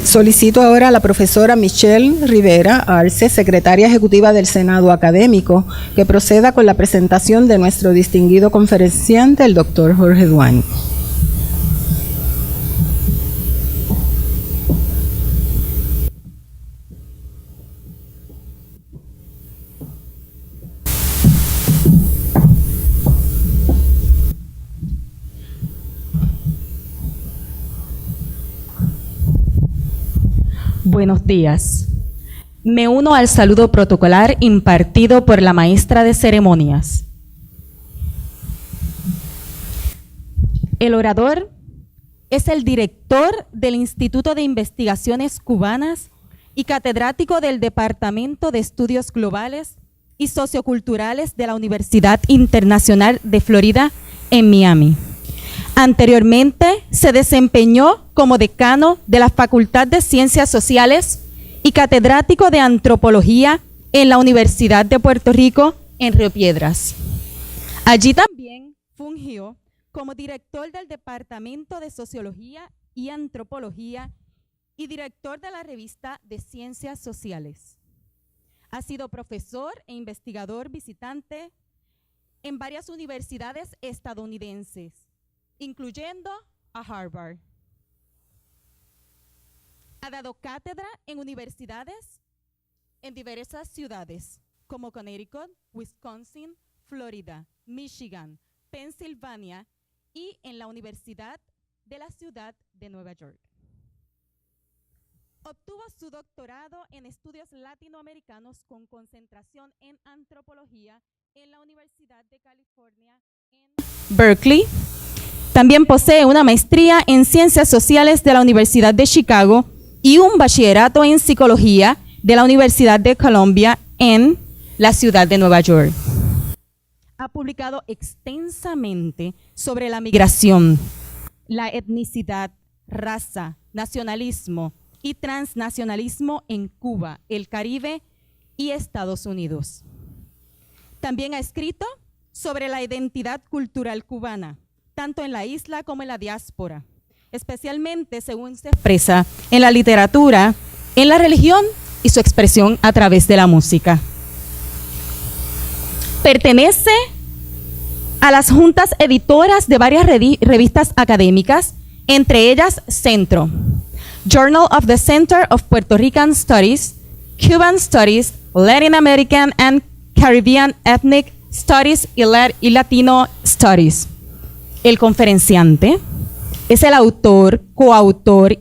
Solicito ahora a la profesora Michelle Rivera Arce, secretaria ejecutiva del Senado Académico, que proceda con la presentación de nuestro distinguido conferenciante, el doctor Jorge Duani. Buenos días. Me uno al saludo protocolar impartido por la maestra de ceremonias. El orador es el director del Instituto de Investigaciones Cubanas y catedrático del Departamento de Estudios Globales y Socioculturales de la Universidad Internacional de Florida en Miami. Anteriormente se desempeñó como decano de la Facultad de Ciencias Sociales y catedrático de Antropología en la Universidad de Puerto Rico en Río Piedras. Allí también fungió como director del Departamento de Sociología y Antropología y director de la revista de Ciencias Sociales. Ha sido profesor e investigador visitante en varias universidades estadounidenses, incluyendo a Harvard. Ha dado cátedra en universidades en diversas ciudades, como Connecticut, Wisconsin, Florida, Michigan, Pensilvania y en la Universidad de la Ciudad de Nueva York. Obtuvo su doctorado en estudios latinoamericanos con concentración en antropología en la Universidad de California en Berkeley. También posee una maestría en Ciencias Sociales de la Universidad de Chicago y un bachillerato en Psicología de la Universidad de Columbia en la ciudad de Nueva York. Ha publicado extensamente sobre la migración, la etnicidad, raza, nacionalismo y transnacionalismo en Cuba, el Caribe y Estados Unidos. También ha escrito sobre la identidad cultural cubana, tanto en la isla como en la diáspora, especialmente, según se expresa, en la literatura, en la religión y su expresión a través de la música. Pertenece a las juntas editoras de varias revistas académicas, entre ellas Centro, Journal of the Center of Puerto Rican Studies, Cuban Studies, Latin American and Caribbean Ethnic Studies y Latino Studies. El conferenciante es el autor, coautor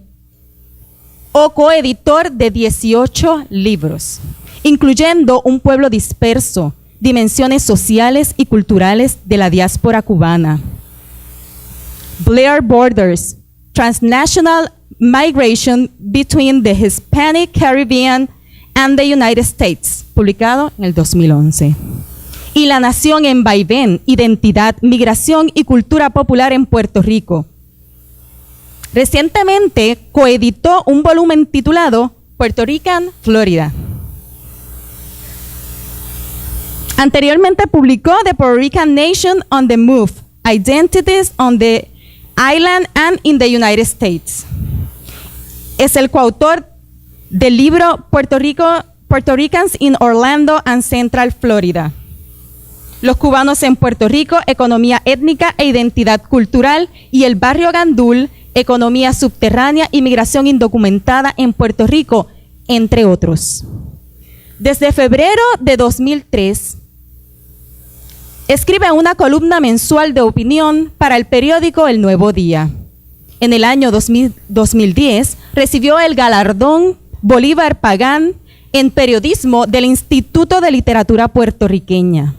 o coeditor de 18 libros, incluyendo Un pueblo disperso, dimensiones sociales y culturales de la diáspora cubana, Blair Borders, Transnational Migration Between the Hispanic Caribbean and the United States, publicado en el 2011. Y La Nación en Vaivén, Identidad, Migración y Cultura Popular en Puerto Rico. Recientemente coeditó un volumen titulado Puerto Rican, Florida. Anteriormente publicó The Puerto Rican Nation on the Move, Identities on the Island and in the United States. Es el coautor del libro Puerto Ricans in Orlando and Central Florida. Los cubanos en Puerto Rico, economía étnica e identidad cultural, y el barrio Gandul, economía subterránea y migración indocumentada en Puerto Rico, entre otros. Desde febrero de 2003, escribe una columna mensual de opinión para el periódico El Nuevo Día. En el año 2010 recibió el galardón Bolívar Pagán en periodismo del Instituto de Literatura Puertorriqueña.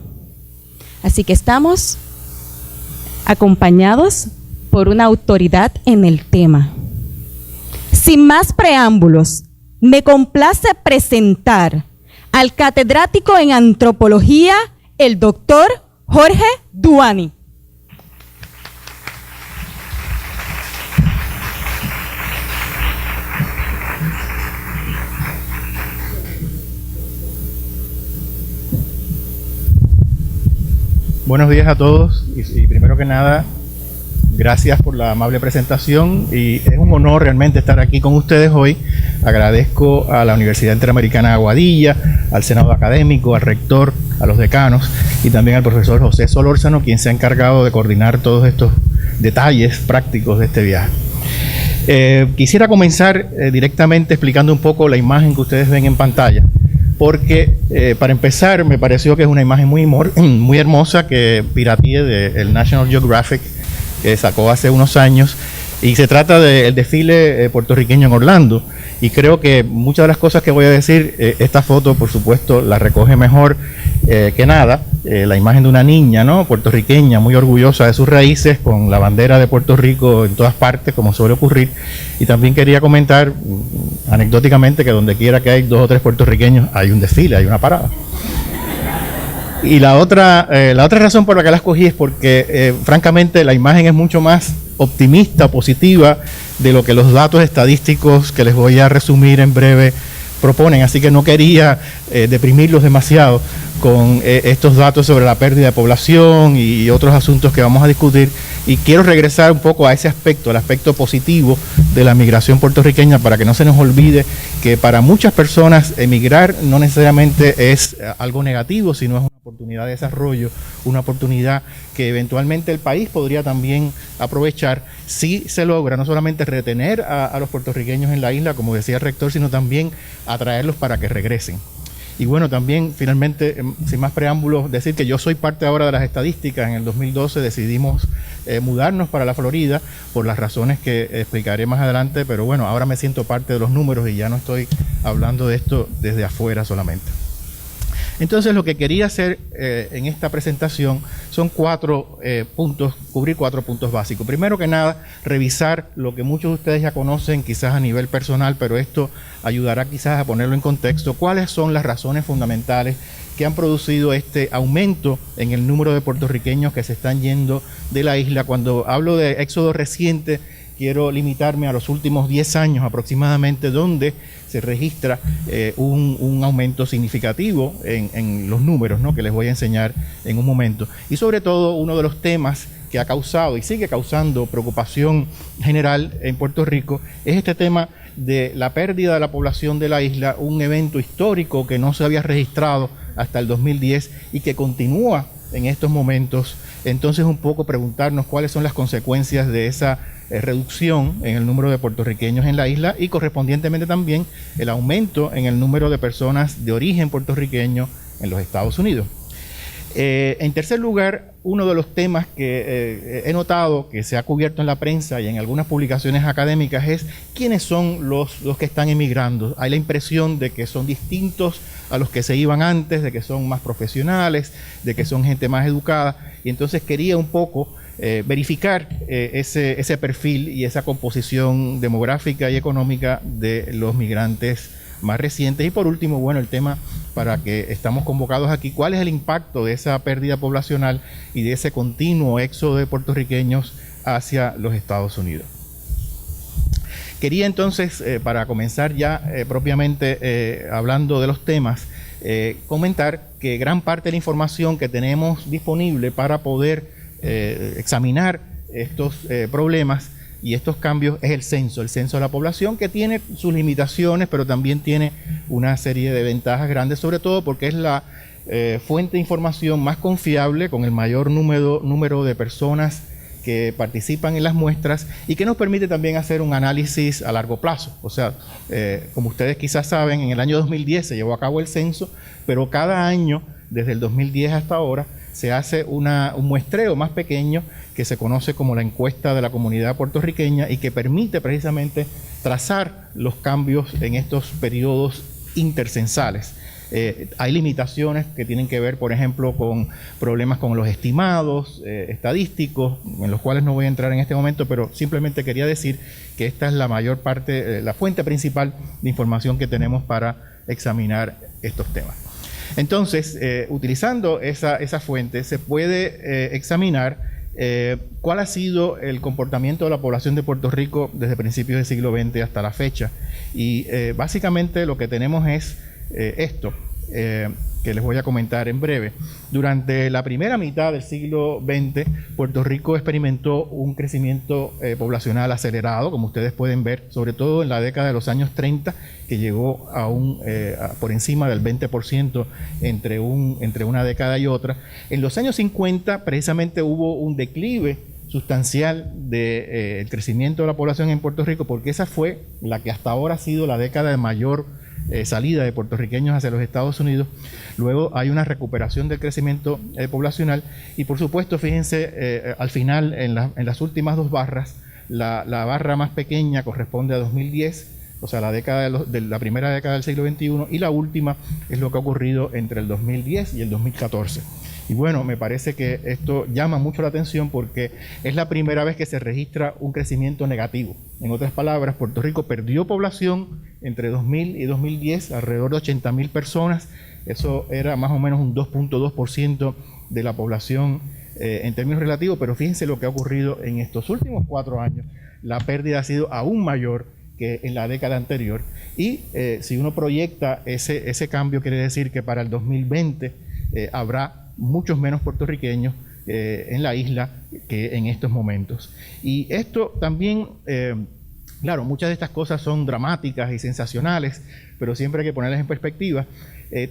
Así que estamos acompañados por una autoridad en el tema. Sin más preámbulos, me complace presentar al catedrático en antropología, el doctor Jorge Duani. Buenos días a todos y primero que nada gracias por la amable presentación y es un honor realmente estar aquí con ustedes hoy. Agradezco a la Universidad Interamericana de Aguadilla, al Senado Académico, al rector, a los decanos y también al profesor José Solórzano, quien se ha encargado de coordinar todos estos detalles prácticos de este viaje. Quisiera comenzar directamente explicando un poco la imagen que ustedes ven en pantalla, porque para empezar me pareció que es una imagen muy hermosa que pirateé del National Geographic, que sacó hace unos años, y se trata del desfile puertorriqueño en Orlando. Y creo que muchas de las cosas que voy a decir, esta foto por supuesto la recoge mejor que nada. La imagen de una niña, ¿no?, puertorriqueña, muy orgullosa de sus raíces, con la bandera de Puerto Rico en todas partes, como suele ocurrir. Y también quería comentar anecdóticamente que donde quiera que hay 2 o 3 puertorriqueños hay un desfile, hay una parada. Y la otra razón por la que la escogí es porque francamente la imagen es mucho más optimista, positiva de lo que los datos estadísticos que les voy a resumir en breve proponen, así que no quería deprimirlos demasiado con estos datos sobre la pérdida de población y otros asuntos que vamos a discutir, y quiero regresar un poco a ese aspecto, el aspecto positivo de la migración puertorriqueña, para que no se nos olvide que para muchas personas emigrar no necesariamente es algo negativo, sino es una oportunidad de desarrollo, una oportunidad que eventualmente el país podría también aprovechar si se logra no solamente retener a los puertorriqueños en la isla, como decía el rector, sino también atraerlos para que regresen. Y bueno, también finalmente, sin más preámbulos, decir que yo soy parte ahora de las estadísticas. En el 2012 decidimos mudarnos para la Florida por las razones que explicaré más adelante, pero bueno, ahora me siento parte de los números y ya no estoy hablando de esto desde afuera solamente. Entonces lo que quería hacer en esta presentación son 4 puntos, cubrir 4 puntos básicos. Primero que nada, revisar lo que muchos de ustedes ya conocen, quizás a nivel personal, pero esto ayudará quizás a ponerlo en contexto. ¿Cuáles son las razones fundamentales que han producido este aumento en el número de puertorriqueños que se están yendo de la isla? Cuando hablo de éxodo reciente, quiero limitarme a los últimos 10 años aproximadamente, donde se registra un aumento significativo en los números, ¿no?, que les voy a enseñar en un momento. Y sobre todo, uno de los temas que ha causado y sigue causando preocupación general en Puerto Rico es este tema de la pérdida de la población de la isla, un evento histórico que no se había registrado hasta el 2010 y que continúa en estos momentos. Entonces, un poco preguntarnos cuáles son las consecuencias de esa reducción en el número de puertorriqueños en la isla y correspondientemente también el aumento en el número de personas de origen puertorriqueño en los Estados Unidos. En tercer lugar, uno de los temas que he notado que se ha cubierto en la prensa y en algunas publicaciones académicas es quiénes son los que están emigrando. Hay la impresión de que son distintos a los que se iban antes, de que son más profesionales, de que son gente más educada, y entonces quería un poco verificar ese perfil y esa composición demográfica y económica de los migrantes más recientes. Y por último, bueno, el tema para que estamos convocados aquí, ¿cuál es el impacto de esa pérdida poblacional y de ese continuo éxodo de puertorriqueños hacia los Estados Unidos? Quería entonces, para comenzar ya propiamente hablando de los temas, comentar que gran parte de la información que tenemos disponible para poder examinar estos problemas y estos cambios es el censo de la población, que tiene sus limitaciones, pero también tiene una serie de ventajas grandes, sobre todo porque es la fuente de información más confiable, con el mayor número de personas que participan en las muestras y que nos permite también hacer un análisis a largo plazo. O sea, como ustedes quizás saben, en el año 2010 se llevó a cabo el censo, pero cada año, desde el 2010 hasta ahora, se hace un muestreo más pequeño que se conoce como la encuesta de la comunidad puertorriqueña y que permite precisamente trazar los cambios en estos periodos intercensales. Hay limitaciones que tienen que ver, por ejemplo, con problemas con los estimados estadísticos, en los cuales no voy a entrar en este momento, pero simplemente quería decir que esta es la mayor parte, la fuente principal de información que tenemos para examinar estos temas. Entonces, utilizando esa fuente, se puede examinar cuál ha sido el comportamiento de la población de Puerto Rico desde principios del siglo XX hasta la fecha. Y básicamente lo que tenemos es esto. que les voy a comentar en breve. Durante la primera mitad del siglo XX, Puerto Rico experimentó un crecimiento poblacional acelerado, como ustedes pueden ver, sobre todo en la década de los años 30, que llegó por encima del 20% entre una década y otra. En los años 50, precisamente hubo un declive sustancial del crecimiento de la población en Puerto Rico, porque esa fue la que hasta ahora ha sido la década de mayor salida de puertorriqueños hacia los Estados Unidos. Luego hay una recuperación del crecimiento poblacional y, por supuesto, fíjense, al final, en las últimas dos barras, la barra más pequeña corresponde a 2010, o sea, la década de la primera década del siglo XXI, y la última es lo que ha ocurrido entre el 2010 y el 2014. Y bueno, me parece que esto llama mucho la atención porque es la primera vez que se registra un crecimiento negativo. En otras palabras, Puerto Rico perdió población entre 2000 y 2010, alrededor de 80.000 personas. Eso era más o menos un 2.2% de la población en términos relativos, pero fíjense lo que ha ocurrido en estos últimos 4 años. La pérdida ha sido aún mayor que en la década anterior. Y si uno proyecta ese cambio, quiere decir que para el 2020 habrá muchos menos puertorriqueños en la isla que en estos momentos. Y esto también, claro, muchas de estas cosas son dramáticas y sensacionales, pero siempre hay que ponerlas en perspectiva.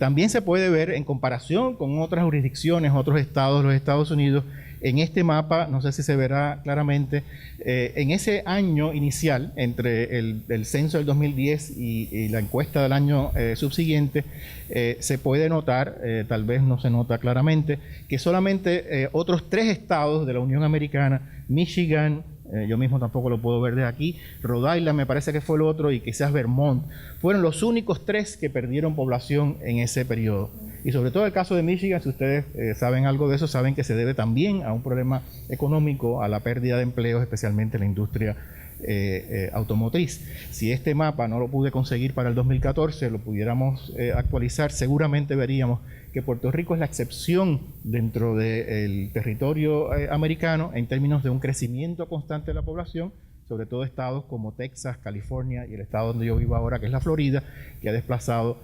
También se puede ver en comparación con otras jurisdicciones, otros estados de los Estados Unidos. En este mapa, no sé si se verá claramente, en ese año inicial, entre el censo del 2010 y la encuesta del año subsiguiente, se puede notar, tal vez no se nota claramente, que solamente otros 3 estados de la Unión Americana, Michigan, yo mismo tampoco lo puedo ver de aquí, Rhode Island me parece que fue el otro, y quizás Vermont, fueron los únicos 3 que perdieron población en ese periodo. Y sobre todo el caso de Michigan, si ustedes saben algo de eso, saben que se debe también a un problema económico, a la pérdida de empleos, especialmente en la industria automotriz. Si este mapa no lo pude conseguir para el 2014, lo pudiéramos actualizar, seguramente veríamos que Puerto Rico es la excepción dentro del territorio americano en términos de un crecimiento constante de la población, sobre todo estados como Texas, California y el estado donde yo vivo ahora, que es la Florida, que ha desplazado,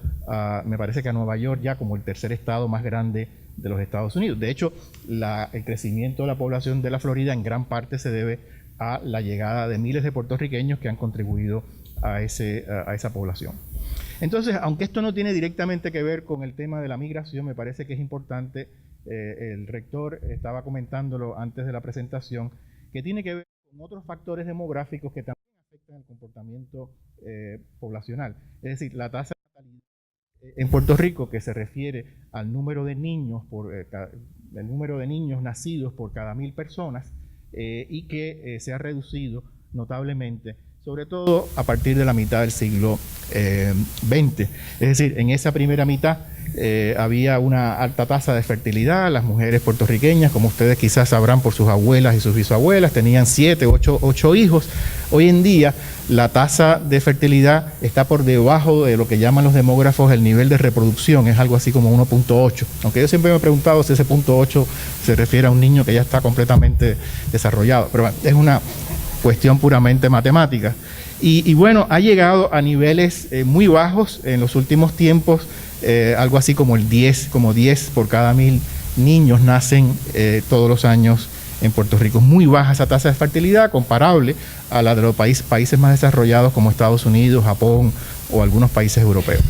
me parece que a Nueva York ya como el tercer estado más grande de los Estados Unidos. De hecho, el crecimiento de la población de la Florida en gran parte se debe a la llegada de miles de puertorriqueños que han contribuido a esa población. Entonces, aunque esto no tiene directamente que ver con el tema de la migración, me parece que es importante, el rector estaba comentándolo antes de la presentación, que tiene que ver con otros factores demográficos que también afectan el comportamiento poblacional. Es decir, la tasa de natalidad en Puerto Rico, que se refiere al número de niños nacidos por cada 1.000 personas, y que se ha reducido notablemente, sobre todo a partir de la mitad del siglo XX. Es decir, en esa primera mitad había una alta tasa de fertilidad. Las mujeres puertorriqueñas, como ustedes quizás sabrán por sus abuelas y sus bisabuelas, tenían 7, 8 hijos. Hoy en día la tasa de fertilidad está por debajo de lo que llaman los demógrafos el nivel de reproducción, es algo así como 1.8. Aunque yo siempre me he preguntado si ese 0.8 se refiere a un niño que ya está completamente desarrollado. Pero bueno, es una cuestión puramente matemática. Y bueno, ha llegado a niveles muy bajos en los últimos tiempos, algo así como 10 por cada 1.000 niños nacen todos los años en Puerto Rico. Es muy baja esa tasa de fertilidad, comparable a la de los países más desarrollados como Estados Unidos, Japón o algunos países europeos.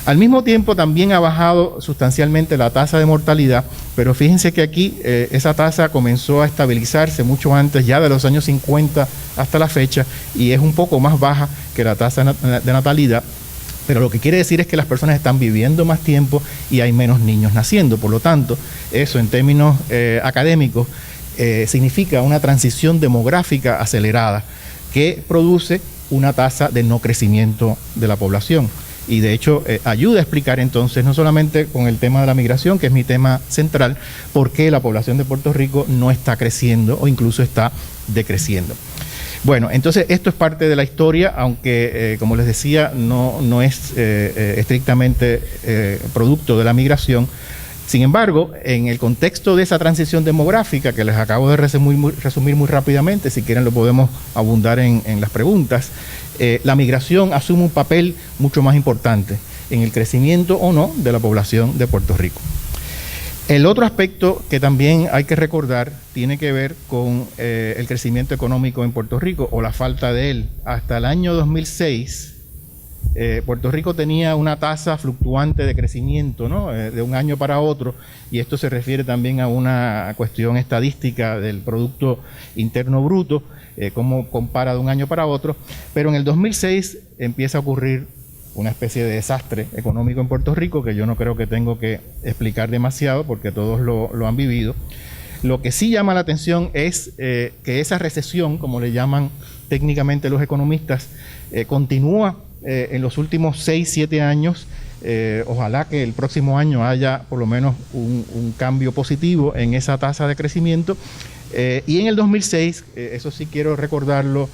Al mismo tiempo también ha bajado sustancialmente la tasa de mortalidad, pero fíjense que aquí esa tasa comenzó a estabilizarse mucho antes, ya de los años 50 hasta la fecha, y es un poco más baja que la tasa de natalidad, pero lo que quiere decir es que las personas están viviendo más tiempo y hay menos niños naciendo. Por lo tanto, eso en términos académicos significa una transición demográfica acelerada que produce una tasa de no crecimiento de la población. Y de hecho ayuda a explicar entonces, no solamente con el tema de la migración, que es mi tema central, por qué la población de Puerto Rico no está creciendo o incluso está decreciendo. Bueno, entonces esto es parte de la historia, aunque como les decía, no es estrictamente producto de la migración. Sin embargo, en el contexto de esa transición demográfica que les acabo de resumir muy rápidamente, si quieren lo podemos abundar en las preguntas, la migración asume un papel mucho más importante. en el crecimiento o no de la población de Puerto Rico. El otro aspecto que también hay que recordar tiene que ver con el crecimiento económico en Puerto Rico o la falta de él. Hasta el año 2006, Puerto Rico tenía una tasa fluctuante de crecimiento, ¿no? De un año para otro, y esto se refiere también a una cuestión estadística del Producto Interno Bruto, cómo compara de un año para otro, pero en el 2006 empieza a ocurrir una especie de desastre económico en Puerto Rico que yo no creo que tengo que explicar demasiado porque todos lo han vivido. Lo que sí llama la atención es que esa recesión, como le llaman técnicamente los economistas, continúa en los últimos 6-7 años. Ojalá que el próximo año haya por lo menos un cambio positivo en esa tasa de crecimiento. Y en el 2006, eso sí quiero recordarlo,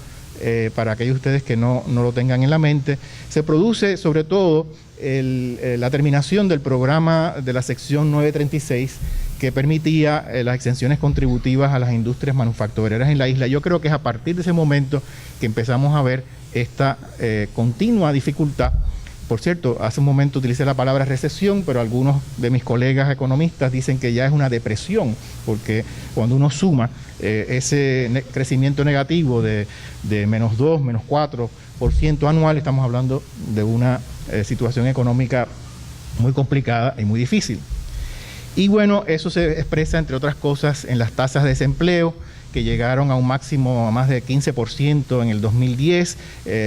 para aquellos de ustedes que no lo tengan en la mente, se produce sobre todo la terminación del programa de la sección 936 que permitía las exenciones contributivas a las industrias manufactureras en la isla. Yo creo que es a partir de ese momento que empezamos a ver esta continua dificultad. Por cierto, hace un momento utilicé la palabra recesión, pero algunos de mis colegas economistas dicen que ya es una depresión, porque cuando uno suma ese crecimiento negativo de menos 2, menos 4% anual, estamos hablando de una situación económica muy complicada y muy difícil. Y bueno, eso se expresa, entre otras cosas, en las tasas de desempleo, que llegaron a un máximo a más de 15% en el 2010.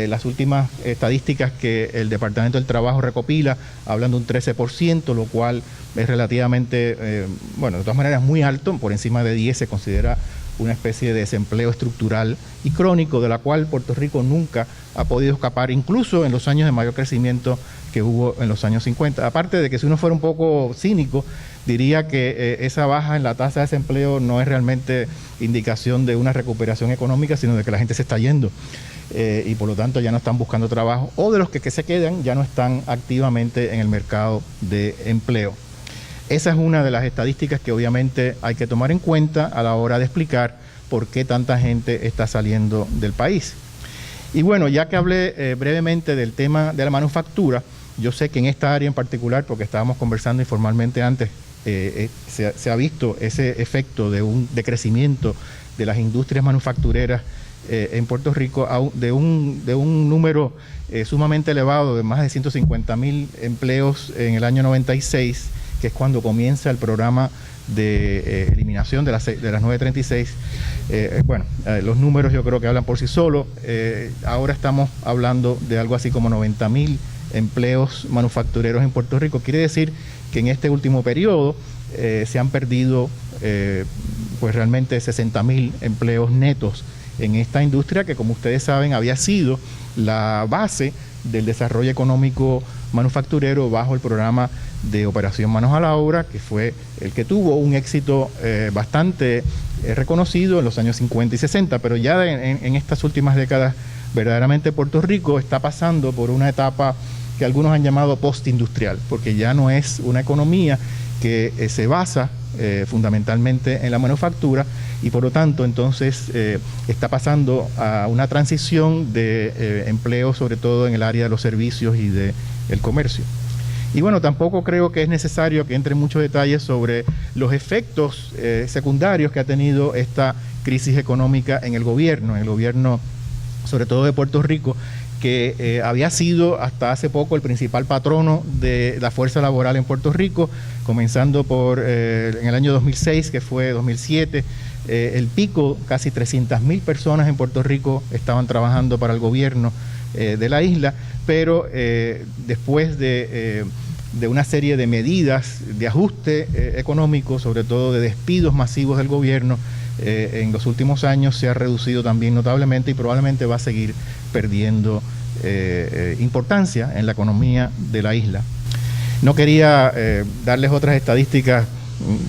Las últimas estadísticas que el Departamento del Trabajo recopila hablan de un 13%, lo cual es relativamente, bueno, de todas maneras muy alto. Por encima de 10 se considera una especie de desempleo estructural y crónico, de la cual Puerto Rico nunca ha podido escapar, incluso en los años de mayor crecimiento que hubo en los años 50. Aparte de que si uno fuera un poco cínico, diría que esa baja en la tasa de desempleo no es realmente indicación de una recuperación económica, sino de que la gente se está yendo y por lo tanto ya no están buscando trabajo, o de los que se quedan ya no están activamente en el mercado de empleo. Esa es una de las estadísticas que obviamente hay que tomar en cuenta a la hora de explicar por qué tanta gente está saliendo del país. Y bueno, ya que hablé brevemente del tema de la manufactura, yo sé que en esta área en particular, porque estábamos conversando informalmente antes, se ha visto ese efecto de crecimiento de las industrias manufactureras en Puerto Rico, de un número sumamente elevado de más de 150,000 empleos en el año 96, que es cuando comienza el programa de eliminación de las 936. Bueno, los números yo creo que hablan por sí solos. Ahora estamos hablando de algo así como 90,000 empleos manufactureros en Puerto Rico. Quiere decir que en este último periodo se han perdido pues realmente 60,000 empleos netos en esta industria que, como ustedes saben, había sido la base del desarrollo económico manufacturero bajo el programa de Operación Manos a la Obra, que fue el que tuvo un éxito bastante reconocido en los años 50 y 60, pero ya en estas últimas décadas verdaderamente Puerto Rico está pasando por una etapa que algunos han llamado postindustrial, porque ya no es una economía que se basa fundamentalmente en la manufactura, y por lo tanto entonces está pasando a una transición de empleo, sobre todo en el área de los servicios y del comercio. Y bueno, tampoco creo que es necesario que entre en muchos detalles sobre los efectos secundarios que ha tenido esta crisis económica en el gobierno sobre todo de Puerto Rico, que había sido hasta hace poco el principal patrono de la fuerza laboral en Puerto Rico, comenzando por en el año 2006, que fue 2007, el pico, casi 300,000 personas en Puerto Rico estaban trabajando para el gobierno de la isla, pero después de una serie de medidas de ajuste económico, sobre todo de despidos masivos del gobierno, en los últimos años se ha reducido también notablemente y probablemente va a seguir perdiendo importancia en la economía de la isla. No quería darles otras estadísticas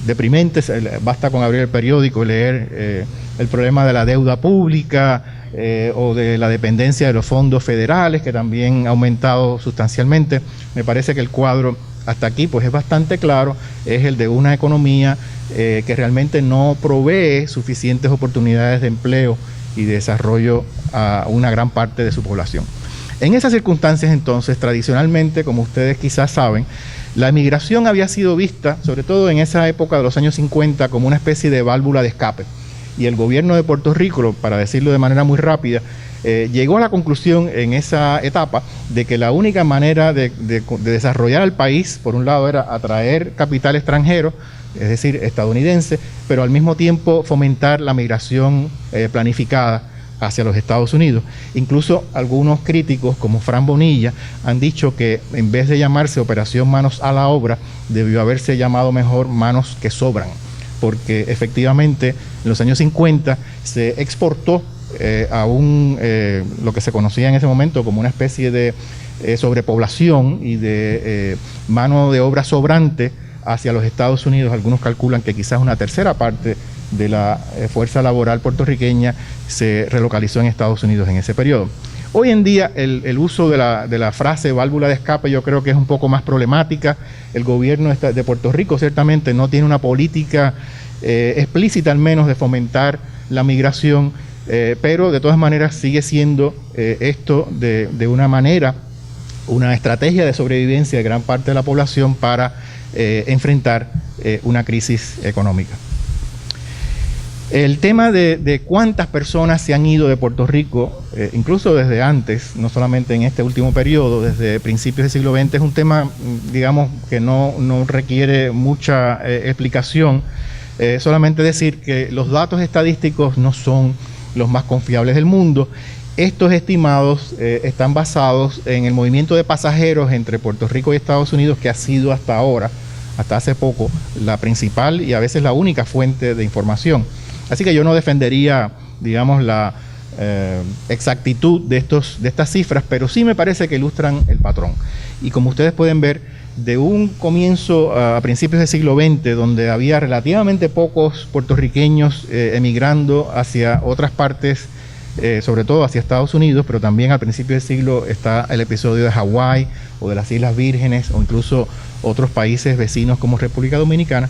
deprimentes, basta con abrir el periódico y leer el problema de la deuda pública o de la dependencia de los fondos federales, que también ha aumentado sustancialmente. Me parece que el cuadro hasta aquí pues es bastante claro, es el de una economía que realmente no provee suficientes oportunidades de empleo y de desarrollo a una gran parte de su población. En esas circunstancias, entonces, tradicionalmente, como ustedes quizás saben, la migración había sido vista, sobre todo en esa época de los años 50, como una especie de válvula de escape. Y el gobierno de Puerto Rico, para decirlo de manera muy rápida, llegó a la conclusión en esa etapa de que la única manera de desarrollar al país, por un lado, era atraer capital extranjero, es decir, estadounidense, pero al mismo tiempo fomentar la migración planificada hacia los Estados Unidos. Incluso algunos críticos, como Fran Bonilla, han dicho que en vez de llamarse Operación Manos a la Obra, debió haberse llamado mejor Manos que Sobran, porque efectivamente en los años 50 se exportó lo que se conocía en ese momento como una especie de sobrepoblación y de mano de obra sobrante hacia los Estados Unidos. Algunos calculan que quizás una tercera parte de la fuerza laboral puertorriqueña se relocalizó en Estados Unidos en ese periodo. Hoy en día el uso de la frase válvula de escape yo creo que es un poco más problemática. El gobierno de Puerto Rico ciertamente no tiene una política explícita al menos de fomentar la migración, pero de todas maneras sigue siendo esto de una manera, una estrategia de sobrevivencia de gran parte de la población para enfrentar una crisis económica. El tema de cuántas personas se han ido de Puerto Rico, incluso desde antes, no solamente en este último periodo, desde principios del siglo XX, es un tema, digamos, que no requiere mucha explicación. Solamente decir que los datos estadísticos no son los más confiables del mundo. Estos estimados están basados en el movimiento de pasajeros entre Puerto Rico y Estados Unidos, que ha sido hasta ahora, hasta hace poco, la principal y a veces la única fuente de información. Así que yo no defendería, digamos, la exactitud de estas cifras, pero sí me parece que ilustran el patrón. Y como ustedes pueden ver, de un comienzo a principios del siglo XX, donde había relativamente pocos puertorriqueños emigrando hacia otras partes, sobre todo hacia Estados Unidos, pero también al principio del siglo está el episodio de Hawái o de las Islas Vírgenes o incluso otros países vecinos como República Dominicana.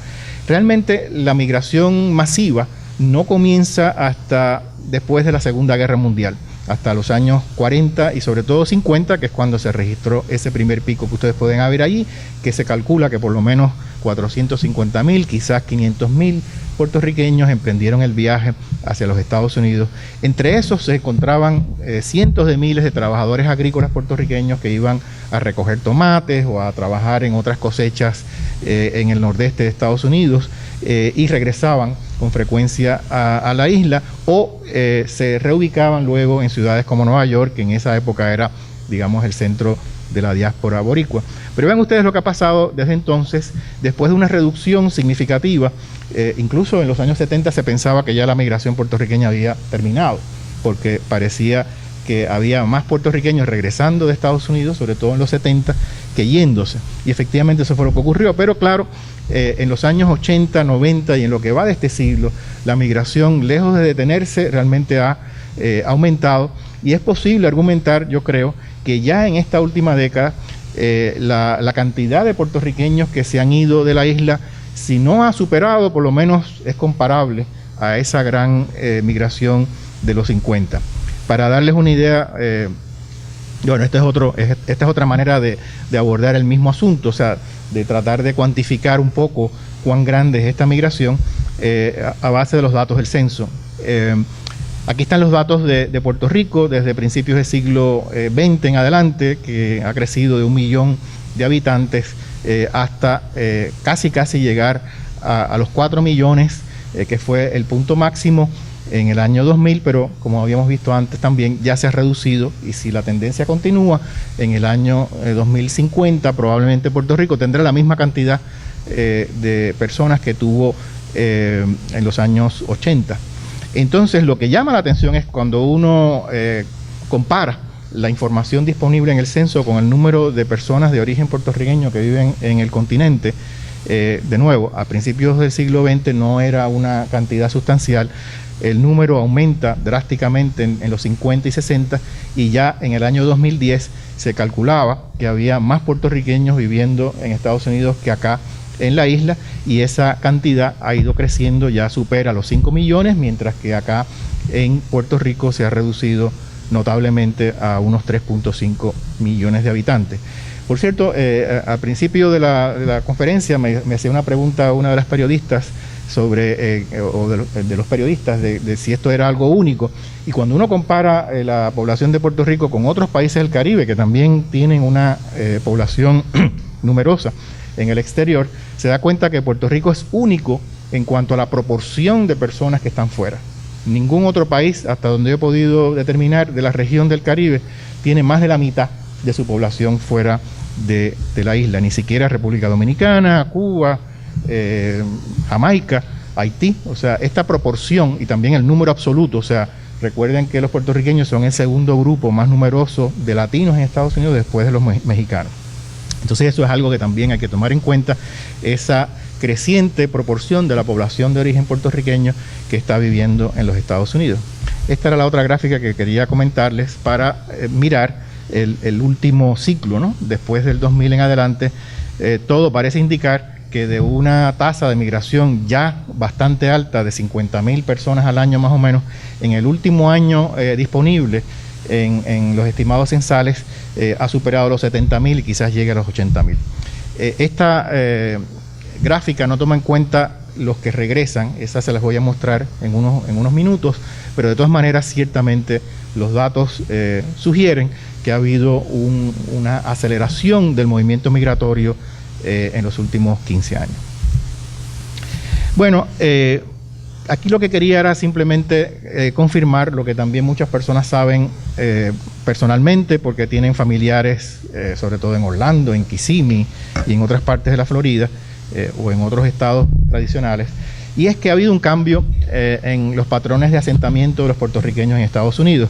Realmente la migración masiva no comienza hasta después de la Segunda Guerra Mundial, hasta los años 40 y sobre todo 50, que es cuando se registró ese primer pico que ustedes pueden ver allí, que se calcula que por lo menos 450.000, quizás 500.000 puertorriqueños emprendieron el viaje hacia los Estados Unidos. Entre esos se encontraban cientos de miles de trabajadores agrícolas puertorriqueños que iban a recoger tomates o a trabajar en otras cosechas en el nordeste de Estados Unidos y regresaban con frecuencia a la isla o se reubicaban luego en ciudades como Nueva York, que en esa época era, digamos, el centro de la diáspora boricua. Pero vean ustedes lo que ha pasado desde entonces, después de una reducción significativa. Incluso en los años 70 se pensaba que ya la migración puertorriqueña había terminado, porque parecía que había más puertorriqueños regresando de Estados Unidos, sobre todo en los 70, que yéndose. Y efectivamente eso fue lo que ocurrió. Pero claro, en los años 80, 90 y en lo que va de este siglo, la migración, lejos de detenerse, realmente ha aumentado. Y es posible argumentar, yo creo, que ya en esta última década, la cantidad de puertorriqueños que se han ido de la isla, si no ha superado, por lo menos es comparable a esa gran migración de los 50. Para darles una idea, bueno, esta es otra manera de abordar el mismo asunto, o sea, de tratar de cuantificar un poco cuán grande es esta migración a base de los datos del censo. Aquí están los datos de Puerto Rico desde principios del siglo XX en adelante, que ha crecido de 1 millón de habitantes hasta casi llegar a los 4 millones, que fue el punto máximo en el año 2000, pero como habíamos visto antes también ya se ha reducido, y si la tendencia continúa, en el año 2050 probablemente Puerto Rico tendrá la misma cantidad de personas que tuvo en los años 80. Entonces lo que llama la atención es cuando uno compara la información disponible en el censo con el número de personas de origen puertorriqueño que viven en el continente. De nuevo, a principios del siglo XX no era una cantidad sustancial. El número aumenta drásticamente en los 50 y 60, y ya en el año 2010 se calculaba que había más puertorriqueños viviendo en Estados Unidos que acá en la isla, y esa cantidad ha ido creciendo, ya supera los 5 millones, mientras que acá en Puerto Rico se ha reducido notablemente a unos 3.5 millones de habitantes. Por cierto, al principio de la conferencia me hacía una pregunta una de las periodistas sobre, o de los periodistas, de si esto era algo único. Y cuando uno compara la población de Puerto Rico con otros países del Caribe, que también tienen una población numerosa en el exterior, se da cuenta que Puerto Rico es único en cuanto a la proporción de personas que están fuera. Ningún otro país, hasta donde yo he podido determinar, de la región del Caribe, tiene más de la mitad de su población fuera de la isla. Ni siquiera República Dominicana, Cuba, Jamaica, Haití. O sea, esta proporción y también el número absoluto, o sea, recuerden que los puertorriqueños son el segundo grupo más numeroso de latinos en Estados Unidos después de los mexicanos. Entonces eso es algo que también hay que tomar en cuenta, esa creciente proporción de la población de origen puertorriqueño que está viviendo en los Estados Unidos. Esta era la otra gráfica que quería comentarles para mirar el último ciclo, ¿no? Después del 2000 en adelante, todo parece indicar que de una tasa de migración ya bastante alta, de 50,000 personas al año más o menos, en el último año disponible en los estimados censales, ha superado los 70,000 y quizás llegue a los 80,000. Esta gráfica no toma en cuenta los que regresan, esa se las voy a mostrar en unos minutos, pero de todas maneras ciertamente los datos sugieren que ha habido una aceleración del movimiento migratorio en los últimos 15 años. Bueno, aquí lo que quería era simplemente confirmar lo que también muchas personas saben personalmente, porque tienen familiares, sobre todo en Orlando, en Kissimmee y en otras partes de la Florida, o en otros estados tradicionales, y es que ha habido un cambio en los patrones de asentamiento de los puertorriqueños en Estados Unidos.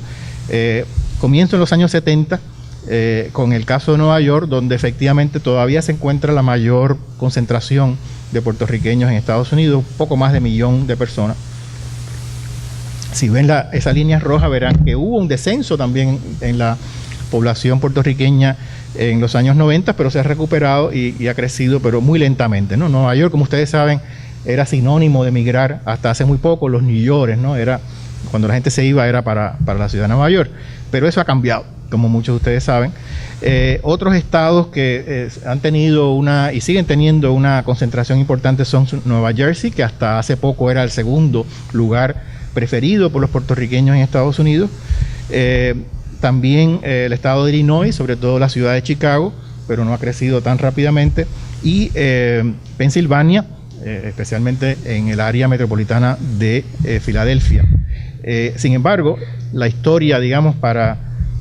Comienzo en los años 70, con el caso de Nueva York, donde efectivamente todavía se encuentra la mayor concentración de puertorriqueños en Estados Unidos, poco más de 1 millón de personas. Si ven esa línea roja, verán que hubo un descenso también en la población puertorriqueña en los años 90, pero se ha recuperado y ha crecido, pero muy lentamente, ¿no? Nueva York, como ustedes saben, era sinónimo de migrar hasta hace muy poco. Los New Yorkers, ¿no? Era, cuando la gente se iba era para la ciudad de Nueva York, pero eso ha cambiado, como muchos de ustedes saben. Otros estados que han tenido y siguen teniendo una concentración importante son Nueva Jersey, que hasta hace poco era el segundo lugar preferido por los puertorriqueños en Estados Unidos. También el estado de Illinois, sobre todo la ciudad de Chicago, pero no ha crecido tan rápidamente. Y Pensilvania, especialmente en el área metropolitana de Filadelfia. Sin embargo, la historia, digamos, para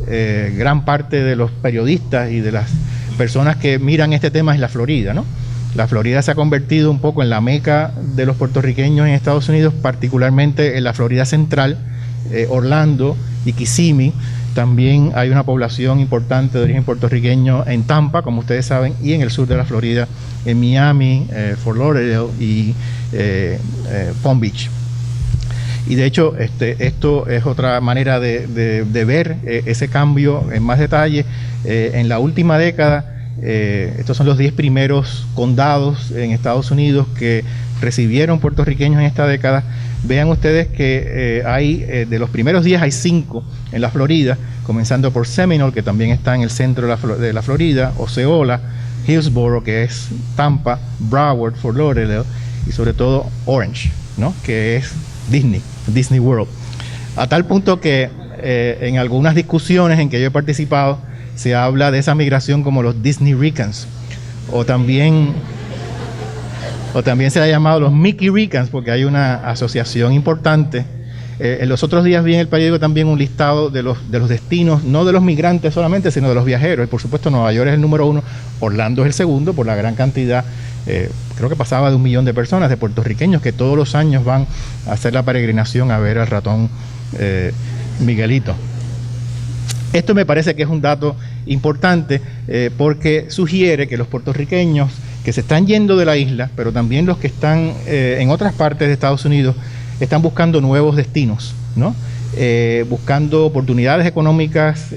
gran parte de los periodistas y de las personas que miran este tema es la Florida, ¿no? La Florida se ha convertido un poco en la meca de los puertorriqueños en Estados Unidos, particularmente en la Florida central, Orlando y Kissimmee. También hay una población importante de origen puertorriqueño en Tampa, como ustedes saben, y en el sur de la Florida, en Miami, Fort Lauderdale y Palm Beach. Y de hecho, esto es otra manera de ver ese cambio en más detalle. En la última década, estos son los 10 primeros condados en Estados Unidos que recibieron puertorriqueños en esta década. Vean ustedes que de los primeros 10 hay 5 en la Florida, comenzando por Seminole, que también está en el centro de la Florida, Osceola, Hillsborough, que es Tampa, Broward, Fort Lauderdale y sobre todo Orange, ¿no? Que es Disney World. A tal punto que en algunas discusiones en que yo he participado se habla de esa migración como los Disney Ricans, o también se ha llamado los Mickey Ricans, porque hay una asociación importante. En los otros días vi en el periódico también un listado de los destinos, no de los migrantes solamente, sino de los viajeros. Y por supuesto Nueva York es el número 1, Orlando es el segundo por la gran cantidad, creo que pasaba de 1 millón de personas, de puertorriqueños que todos los años van a hacer la peregrinación a ver al ratón Miguelito. Esto me parece que es un dato importante porque sugiere que los puertorriqueños que se están yendo de la isla, pero también los que están en otras partes de Estados Unidos, están buscando nuevos destinos, ¿no? Buscando oportunidades económicas,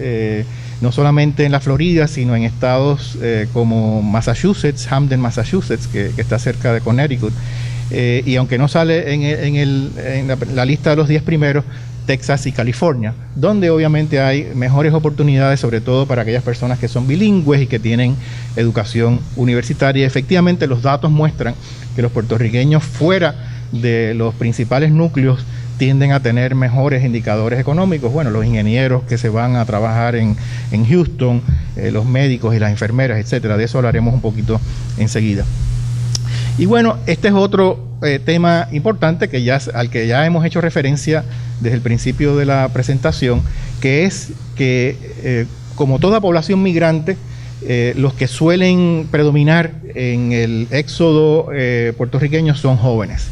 no solamente en la Florida, sino en estados como Massachusetts, Hamden, Massachusetts, que está cerca de Connecticut, y aunque no sale en la lista de los 10 primeros, Texas y California, donde obviamente hay mejores oportunidades, sobre todo para aquellas personas que son bilingües y que tienen educación universitaria. Efectivamente, los datos muestran que los puertorriqueños fuera de los principales núcleos tienden a tener mejores indicadores económicos. Bueno, los ingenieros que se van a trabajar en Houston, los médicos y las enfermeras, etcétera. De eso hablaremos un poquito enseguida. Y bueno, este es otro tema importante al que ya hemos hecho referencia desde el principio de la presentación, que es que como toda población migrante, los que suelen predominar en el éxodo puertorriqueño son jóvenes.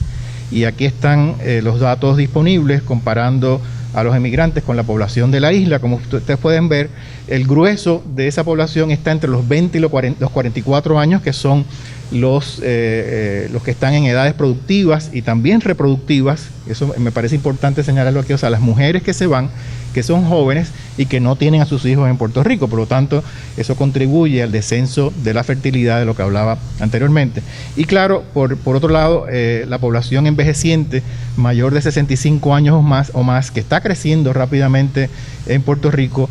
Y aquí están los datos disponibles comparando a los emigrantes con la población de la isla. Como ustedes pueden ver, el grueso de esa población está entre los 20 y los 44 años, que son los que están en edades productivas y también reproductivas. Eso me parece importante señalarlo aquí. O sea, las mujeres que se van, que son jóvenes y que no tienen a sus hijos en Puerto Rico. Por lo tanto, eso contribuye al descenso de la fertilidad, de lo que hablaba anteriormente. Y claro, por otro lado, la población envejeciente mayor de 65 años o más, que está creciendo rápidamente en Puerto Rico,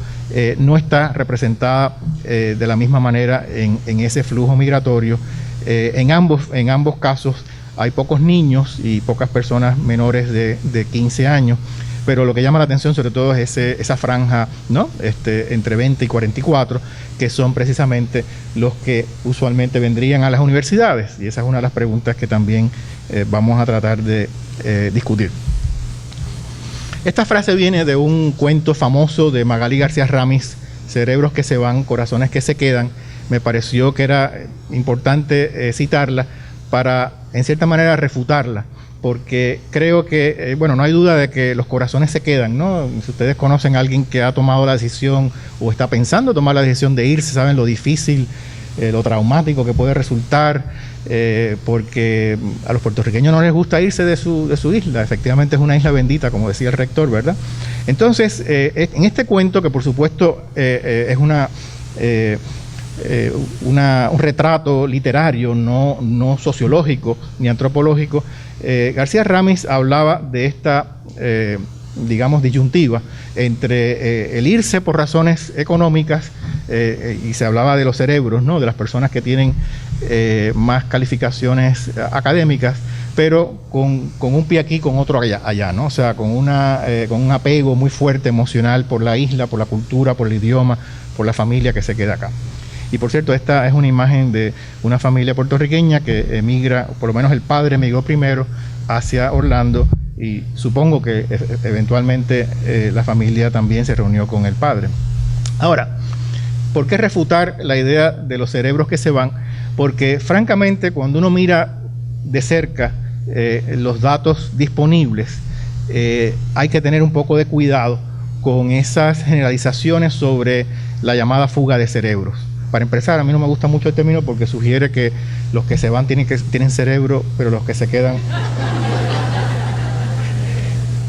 no está representada de la misma manera en ese flujo migratorio. En ambos casos hay pocos niños y pocas personas menores de 15 años, pero lo que llama la atención sobre todo es esa franja, ¿no? Entre 20 y 44, que son precisamente los que usualmente vendrían a las universidades, y esa es una de las preguntas que también vamos a tratar de discutir. Esta frase viene de un cuento famoso de Magalí García Ramis, Cerebros que se van, corazones que se quedan. Me pareció que era importante citarla para, en cierta manera, refutarla, porque creo que, bueno, no hay duda de que los corazones se quedan, ¿no? Si ustedes conocen a alguien que ha tomado la decisión o está pensando tomar la decisión de irse, saben lo difícil, lo traumático que puede resultar, porque a los puertorriqueños no les gusta irse de su isla. Efectivamente es una isla bendita, como decía el rector, ¿verdad? Entonces, en este cuento, que por supuesto es un retrato literario, no sociológico ni antropológico, García Ramis hablaba de esta, digamos, disyuntiva entre el irse por razones económicas, y se hablaba de los cerebros, ¿no? De las personas que tienen más calificaciones académicas, pero con un pie aquí, con otro allá, ¿no? O sea, con un apego muy fuerte emocional por la isla, por la cultura, por el idioma, por la familia que se queda acá. Y por cierto, esta es una imagen de una familia puertorriqueña que emigra, por lo menos el padre emigró primero hacia Orlando, y supongo que eventualmente la familia también se reunió con el padre. Ahora, ¿por qué refutar la idea de los cerebros que se van? Porque francamente, cuando uno mira de cerca los datos disponibles, hay que tener un poco de cuidado con esas generalizaciones sobre la llamada fuga de cerebros. Para empezar, a mí no me gusta mucho el término porque sugiere que los que se van tienen cerebro, pero los que se quedan...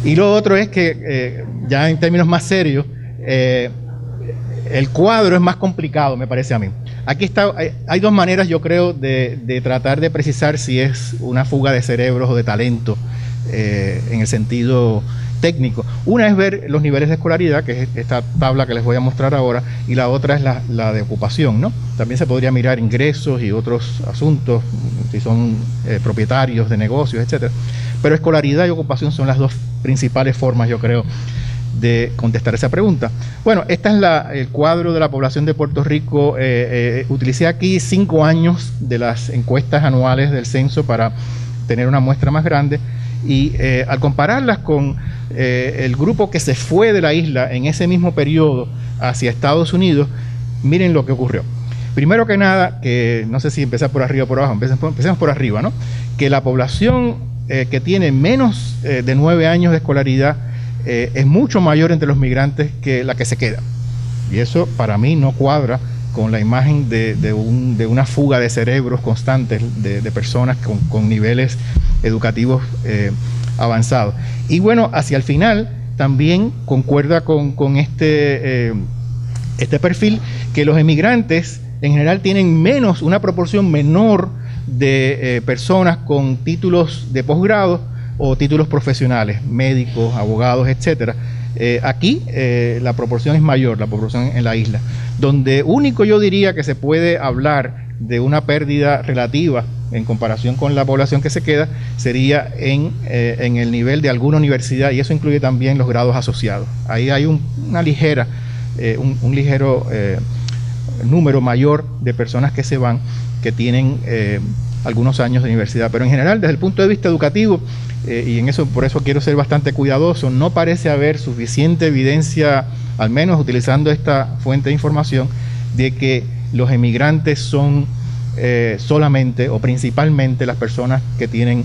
Y lo otro es que, ya en términos más serios, el cuadro es más complicado, me parece a mí. Aquí hay dos maneras, yo creo, de tratar de precisar si es una fuga de cerebros o de talento, en el sentido técnico. Una es ver los niveles de escolaridad, que es esta tabla que les voy a mostrar ahora, y la otra es la de ocupación, ¿no? También se podría mirar ingresos y otros asuntos, si son propietarios de negocios, etcétera. Pero escolaridad y ocupación son las dos principales formas, yo creo, de contestar esa pregunta. Bueno, este es el cuadro de la población de Puerto Rico. Utilicé aquí 5 años de las encuestas anuales del censo para tener una muestra más grande, y al compararlas con el grupo que se fue de la isla en ese mismo periodo hacia Estados Unidos, miren lo que ocurrió. Primero que nada, que no sé si empezar por arriba o por abajo, empecemos por arriba, ¿no? Que la población que tiene menos de 9 años de escolaridad es mucho mayor entre los migrantes que la que se queda. Y eso para mí no cuadra con la imagen de una fuga de cerebros constantes de personas con niveles educativos avanzados. Y bueno, hacia el final también concuerda con este perfil, que los emigrantes en general tienen una proporción menor de personas con títulos de posgrado o títulos profesionales, médicos, abogados, etcétera. Aquí la proporción es mayor, la proporción en la isla, donde único yo diría que se puede hablar de una pérdida relativa en comparación con la población que se queda sería en el nivel de alguna universidad, y eso incluye también los grados asociados. Ahí hay un ligero número mayor de personas que se van, que tienen algunos años de universidad, pero en general desde el punto de vista educativo, y por eso quiero ser bastante cuidadoso, no parece haber suficiente evidencia, al menos utilizando esta fuente de información, de que los emigrantes son solamente o principalmente las personas que tienen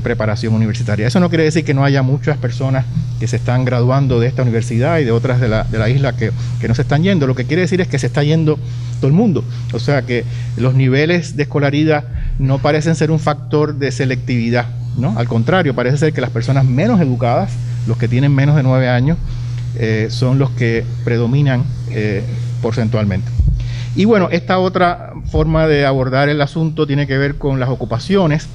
preparación universitaria. Eso no quiere decir que no haya muchas personas que se están graduando de esta universidad y de otras de la isla que no se están yendo. Lo que quiere decir es que se está yendo todo el mundo. O sea que los niveles de escolaridad no parecen ser un factor de selectividad, ¿no? Al contrario, parece ser que las personas menos educadas, los que tienen menos de 9 años, son los que predominan porcentualmente. Y bueno, esta otra forma de abordar el asunto tiene que ver con las ocupaciones.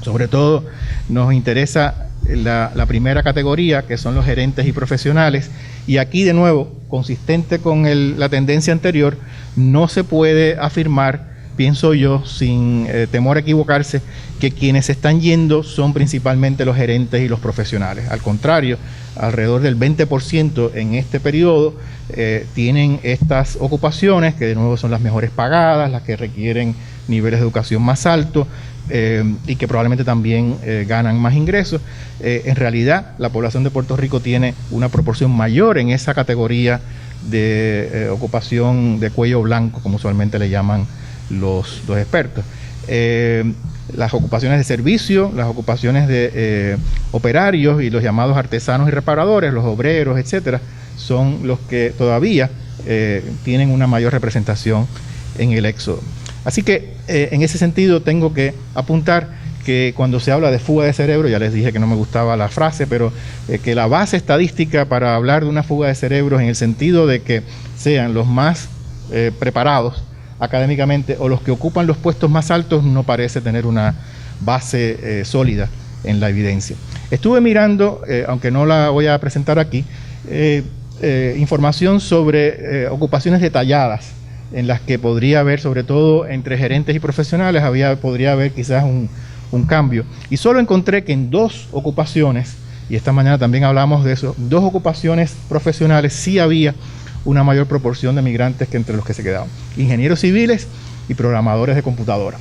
Sobre todo nos interesa la primera categoría, que son los gerentes y profesionales. Y aquí, de nuevo, consistente con la tendencia anterior, no se puede afirmar, pienso yo, sin temor a equivocarse, que quienes se están yendo son principalmente los gerentes y los profesionales. Al contrario, alrededor del 20% en este periodo tienen estas ocupaciones, que de nuevo son las mejores pagadas, las que requieren niveles de educación más altos, y que probablemente también ganan más ingresos. En realidad, la población de Puerto Rico tiene una proporción mayor en esa categoría de ocupación de cuello blanco, como usualmente le llaman los expertos. Las ocupaciones de servicio, las ocupaciones de operarios y los llamados artesanos y reparadores, los obreros, etcétera, son los que todavía tienen una mayor representación en el éxodo. Así que en ese sentido tengo que apuntar que cuando se habla de fuga de cerebro, ya les dije que no me gustaba la frase, pero que la base estadística para hablar de una fuga de cerebros en el sentido de que sean los más preparados académicamente o los que ocupan los puestos más altos no parece tener una base sólida en la evidencia. Estuve mirando, aunque no la voy a presentar aquí, información sobre ocupaciones detalladas en las que podría haber, sobre todo entre gerentes y profesionales, podría haber quizás un cambio. Y solo encontré que en 2 ocupaciones, y esta mañana también hablamos de eso, 2 ocupaciones profesionales sí había una mayor proporción de migrantes que entre los que se quedaban. Ingenieros civiles y programadores de computadora.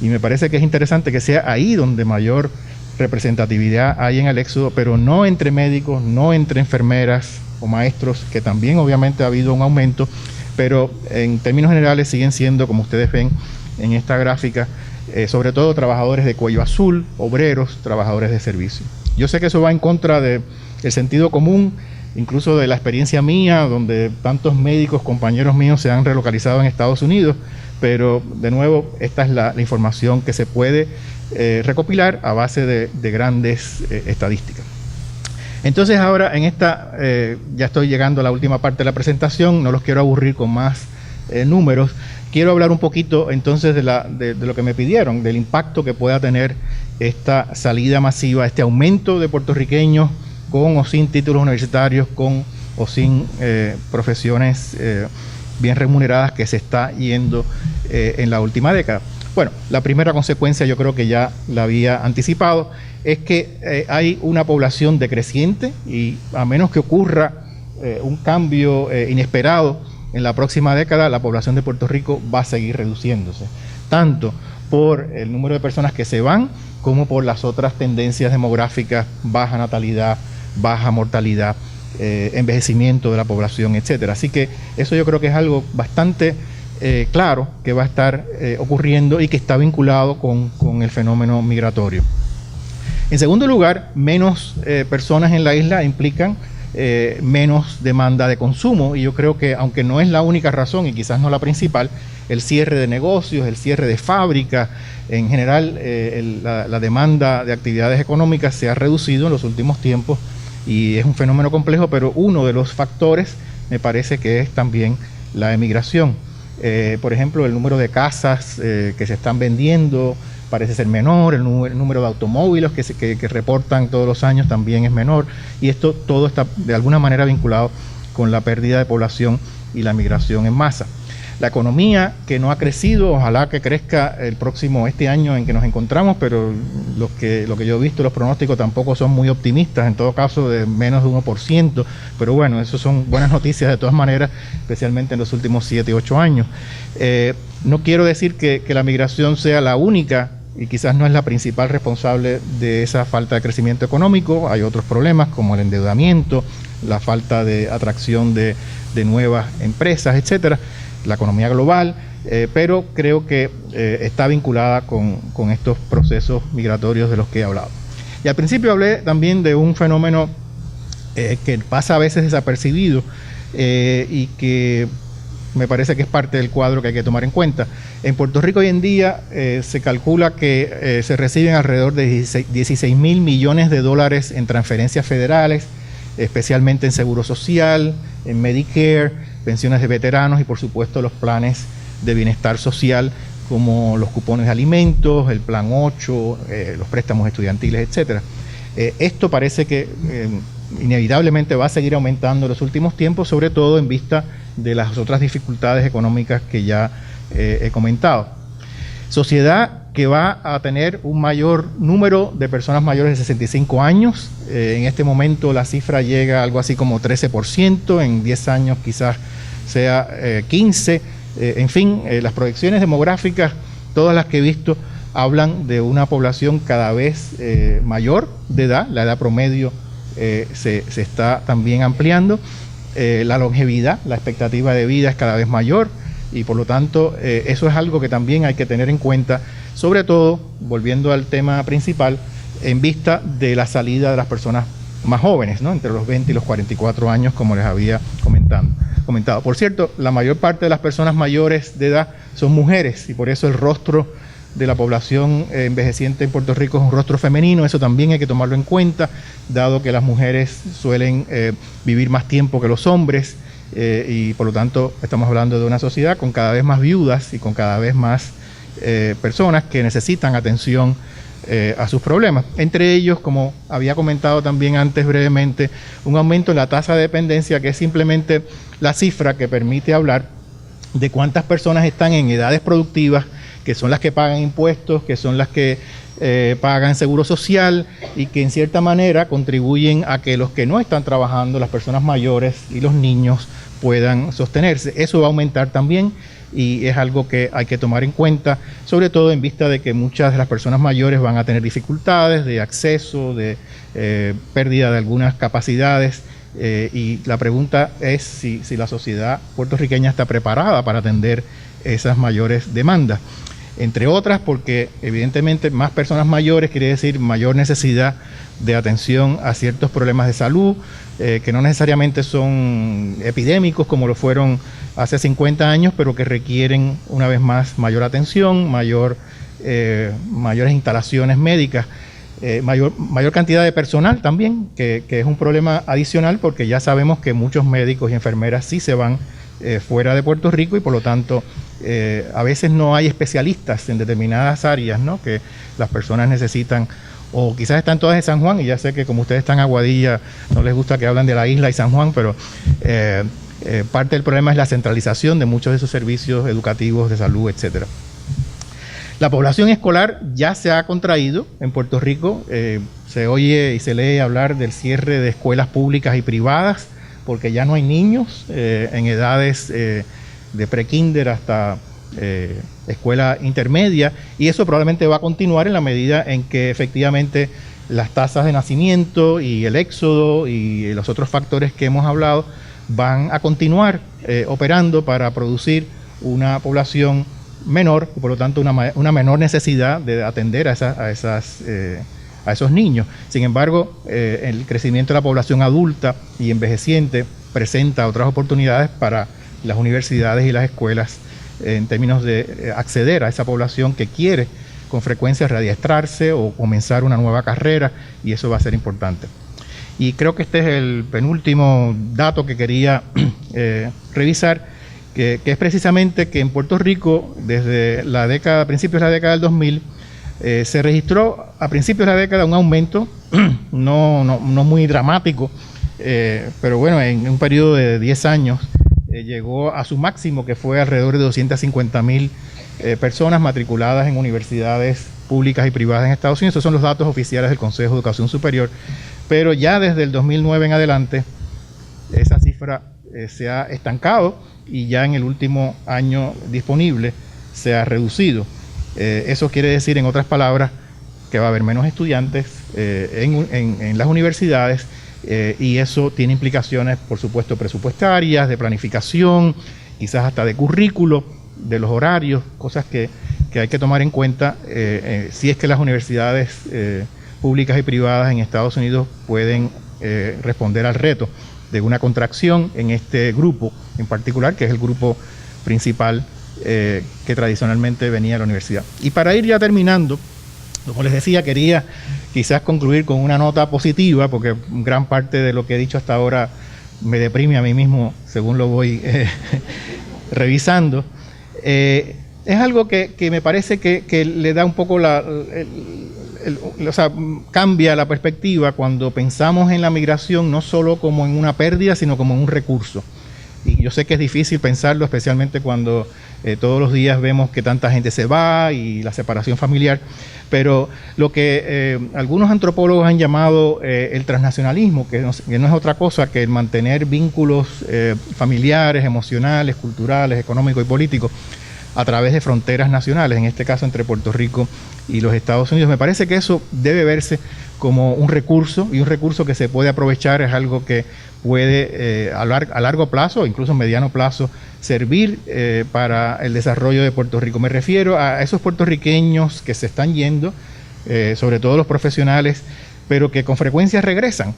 Y me parece que es interesante que sea ahí donde mayor representatividad hay en el éxodo, pero no entre médicos, no entre enfermeras o maestros, que también obviamente ha habido un aumento, pero en términos generales siguen siendo, como ustedes ven en esta gráfica, sobre todo trabajadores de cuello azul, obreros, trabajadores de servicio. Yo sé que eso va en contra del sentido común, incluso de la experiencia mía, donde tantos médicos, compañeros míos, se han relocalizado en Estados Unidos, pero de nuevo, esta es la información que se puede recopilar a base de grandes estadísticas. Entonces ahora en esta, ya estoy llegando a la última parte de la presentación, no los quiero aburrir con más números. Quiero hablar un poquito entonces de lo que me pidieron, del impacto que pueda tener esta salida masiva, este aumento de puertorriqueños con o sin títulos universitarios, con o sin profesiones bien remuneradas que se está yendo en la última década. Bueno, la primera consecuencia, yo creo que ya la había anticipado, es que hay una población decreciente y a menos que ocurra un cambio inesperado en la próxima década, la población de Puerto Rico va a seguir reduciéndose, tanto por el número de personas que se van como por las otras tendencias demográficas, baja natalidad, baja mortalidad, envejecimiento de la población, etcétera. Así que eso yo creo que es algo bastante claro que va a estar ocurriendo y que está vinculado con el fenómeno migratorio. En segundo lugar, menos personas en la isla implican menos demanda de consumo, y yo creo que, aunque no es la única razón y quizás no la principal, el cierre de negocios, el cierre de fábricas, en general la demanda de actividades económicas se ha reducido en los últimos tiempos y es un fenómeno complejo, pero uno de los factores me parece que es también la emigración. Por ejemplo, el número de casas que se están vendiendo parece ser menor, el número de automóviles que reportan todos los años también es menor, y esto todo está de alguna manera vinculado con la pérdida de población y la migración en masa. La economía que no ha crecido, ojalá que crezca este año en que nos encontramos, pero lo que yo he visto, los pronósticos tampoco son muy optimistas, en todo caso de menos de 1%, pero bueno, eso son buenas noticias de todas maneras, especialmente en los últimos 7 y 8 años. No quiero decir que la migración sea la única, y quizás no es la principal responsable de esa falta de crecimiento económico. Hay otros problemas como el endeudamiento, la falta de atracción de nuevas empresas, etcétera, la economía global, pero creo que está vinculada con estos procesos migratorios de los que he hablado. Y al principio hablé también de un fenómeno que pasa a veces desapercibido y que me parece que es parte del cuadro que hay que tomar en cuenta. En Puerto Rico hoy en día se calcula que se reciben alrededor de 16 mil millones de dólares en transferencias federales, especialmente en Seguro Social, en Medicare, pensiones de veteranos y por supuesto los planes de bienestar social como los cupones de alimentos, el Plan 8, los préstamos estudiantiles, etcétera. Esto parece que inevitablemente va a seguir aumentando en los últimos tiempos, sobre todo en vista de las otras dificultades económicas que ya he comentado. Sociedad que va a tener un mayor número de personas mayores de 65 años. En este momento la cifra llega a algo así como 13%, en 10 años quizás sea 15%. En fin, las proyecciones demográficas, todas las que he visto, hablan de una población cada vez mayor de edad. La edad promedio se está también ampliando. La longevidad, la expectativa de vida es cada vez mayor y por lo tanto eso es algo que también hay que tener en cuenta, sobre todo, volviendo al tema principal, en vista de la salida de las personas más jóvenes, ¿no? Entre los 20 y los 44 años, como les había comentado. Por cierto, la mayor parte de las personas mayores de edad son mujeres y por eso el rostro de la población envejeciente en Puerto Rico es un rostro femenino. Eso también hay que tomarlo en cuenta, dado que las mujeres suelen vivir más tiempo que los hombres y por lo tanto estamos hablando de una sociedad con cada vez más viudas y con cada vez más personas que necesitan atención a sus problemas. Entre ellos, como había comentado también antes brevemente, un aumento en la tasa de dependencia, que es simplemente la cifra que permite hablar de cuántas personas están en edades productivas, que son las que pagan impuestos, que son las que pagan seguro social y que en cierta manera contribuyen a que los que no están trabajando, las personas mayores y los niños, puedan sostenerse. Eso va a aumentar también y es algo que hay que tomar en cuenta, sobre todo en vista de que muchas de las personas mayores van a tener dificultades de acceso, de pérdida de algunas capacidades y la pregunta es si la sociedad puertorriqueña está preparada para atender esas mayores demandas. Entre otras porque evidentemente más personas mayores quiere decir mayor necesidad de atención a ciertos problemas de salud que no necesariamente son epidémicos como lo fueron hace 50 años, pero que requieren una vez más mayor atención, mayores instalaciones médicas, mayor cantidad de personal también, que es un problema adicional porque ya sabemos que muchos médicos y enfermeras sí se van fuera de Puerto Rico y por lo tanto a veces no hay especialistas en determinadas áreas, ¿no? Que las personas necesitan, o quizás están todas en San Juan y ya sé que como ustedes están en Aguadilla no les gusta que hablen de la isla y San Juan, pero parte del problema es la centralización de muchos de esos servicios educativos, de salud, etcétera. La población escolar ya se ha contraído en Puerto Rico, se oye y se lee hablar del cierre de escuelas públicas y privadas porque ya no hay niños en edades de pre-kinder hasta escuela intermedia y eso probablemente va a continuar en la medida en que efectivamente las tasas de nacimiento y el éxodo y los otros factores que hemos hablado van a continuar operando para producir una población menor y por lo tanto una menor necesidad de atender a esos niños. Sin embargo, el crecimiento de la población adulta y envejeciente presenta otras oportunidades para las universidades y las escuelas en términos de acceder a esa población que quiere con frecuencia readiestrarse o comenzar una nueva carrera y eso va a ser importante. Y creo que este es el penúltimo dato que quería revisar, que es precisamente que en Puerto Rico, desde principios de la década del 2000, se registró a principios de la década un aumento, no muy dramático, pero bueno, en un periodo de 10 años llegó a su máximo, que fue alrededor de 250,000 personas matriculadas en universidades públicas y privadas en Estados Unidos. Esos son los datos oficiales del Consejo de Educación Superior, pero ya desde el 2009 en adelante esa cifra se ha estancado y ya en el último año disponible se ha reducido. Eso quiere decir, en otras palabras, que va a haber menos estudiantes en las universidades, y eso tiene implicaciones, por supuesto, presupuestarias, de planificación, quizás hasta de currículo, de los horarios, cosas que hay que tomar en cuenta si es que las universidades públicas y privadas en Estados Unidos pueden responder al reto de una contracción en este grupo en particular, que es el grupo principal que tradicionalmente venía a la universidad. Y para ir ya terminando, como les decía, quería quizás concluir con una nota positiva, porque gran parte de lo que he dicho hasta ahora me deprime a mí mismo según lo voy revisando. Es algo que me parece que le da un poco o sea, cambia la perspectiva cuando pensamos en la migración no solo como en una pérdida, sino como en un recurso. Y yo sé que es difícil pensarlo, especialmente cuando todos los días vemos que tanta gente se va y la separación familiar, pero lo que algunos antropólogos han llamado el transnacionalismo, que no es otra cosa que el mantener vínculos familiares, emocionales, culturales, económicos y políticos a través de fronteras nacionales, en este caso entre Puerto Rico y los Estados Unidos. Me parece que eso debe verse como un recurso, y un recurso que se puede aprovechar, es algo que puede a largo plazo, incluso mediano plazo, servir para el desarrollo de Puerto Rico. Me refiero a esos puertorriqueños que se están yendo, sobre todo los profesionales, pero que con frecuencia regresan,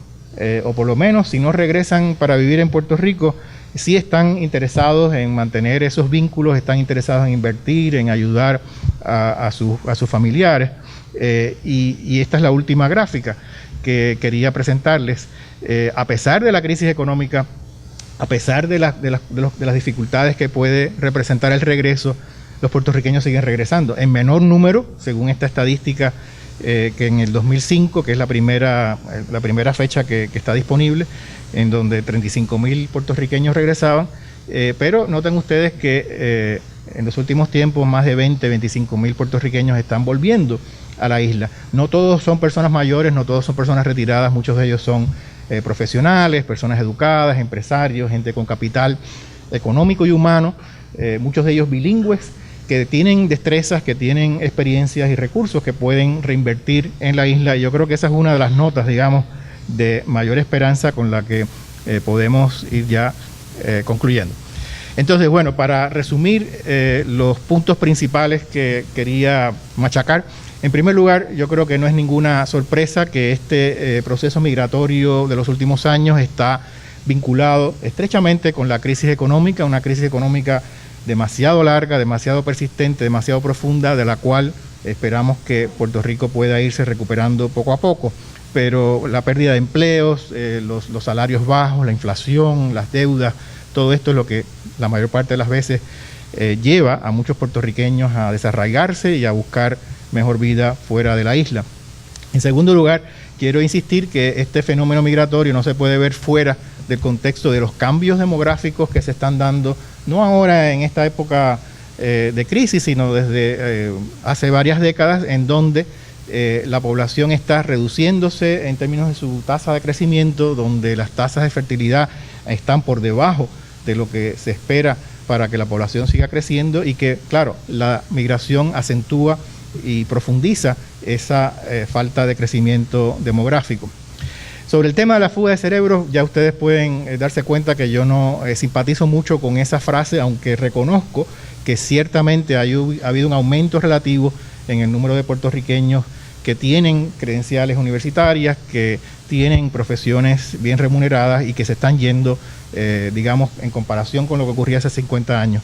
o por lo menos si no regresan para vivir en Puerto Rico, sí están interesados en mantener esos vínculos, están interesados en invertir, en ayudar a sus familiares. Y esta es la última gráfica que quería presentarles. A pesar de la crisis económica, a pesar de las dificultades que puede representar el regreso, los puertorriqueños siguen regresando, en menor número, según esta estadística, que en el 2005, que es la primera fecha que está disponible, en donde 35,000 puertorriqueños regresaban, pero noten ustedes que en los últimos tiempos más de 25,000 puertorriqueños están volviendo a la isla. No todos son personas mayores, no todos son personas retiradas, muchos de ellos son profesionales, personas educadas, empresarios, gente con capital económico y humano, muchos de ellos bilingües, que tienen destrezas, que tienen experiencias y recursos que pueden reinvertir en la isla. Y yo creo que esa es una de las notas, digamos, de mayor esperanza con la que podemos ir ya concluyendo. Entonces, bueno, para resumir los puntos principales que quería machacar, en primer lugar, yo creo que no es ninguna sorpresa que este proceso migratorio de los últimos años está vinculado estrechamente con la crisis económica, una crisis económica demasiado larga, demasiado persistente, demasiado profunda, de la cual esperamos que Puerto Rico pueda irse recuperando poco a poco. Pero la pérdida de empleos, los salarios bajos, la inflación, las deudas, todo esto es lo que la mayor parte de las veces lleva a muchos puertorriqueños a desarraigarse y a buscar mejor vida fuera de la isla. En segundo lugar, quiero insistir que este fenómeno migratorio no se puede ver fuera del contexto de los cambios demográficos que se están dando, no ahora en esta época de crisis, sino desde hace varias décadas, en donde la población está reduciéndose en términos de su tasa de crecimiento, donde las tasas de fertilidad están por debajo de lo que se espera para que la población siga creciendo, y que, claro, la migración acentúa y profundiza esa falta de crecimiento demográfico. Sobre el tema de la fuga de cerebros, ya ustedes pueden darse cuenta que yo no simpatizo mucho con esa frase, aunque reconozco que ciertamente ha habido un aumento relativo en el número de puertorriqueños que tienen credenciales universitarias, que tienen profesiones bien remuneradas y que se están yendo, digamos, en comparación con lo que ocurría hace 50 años,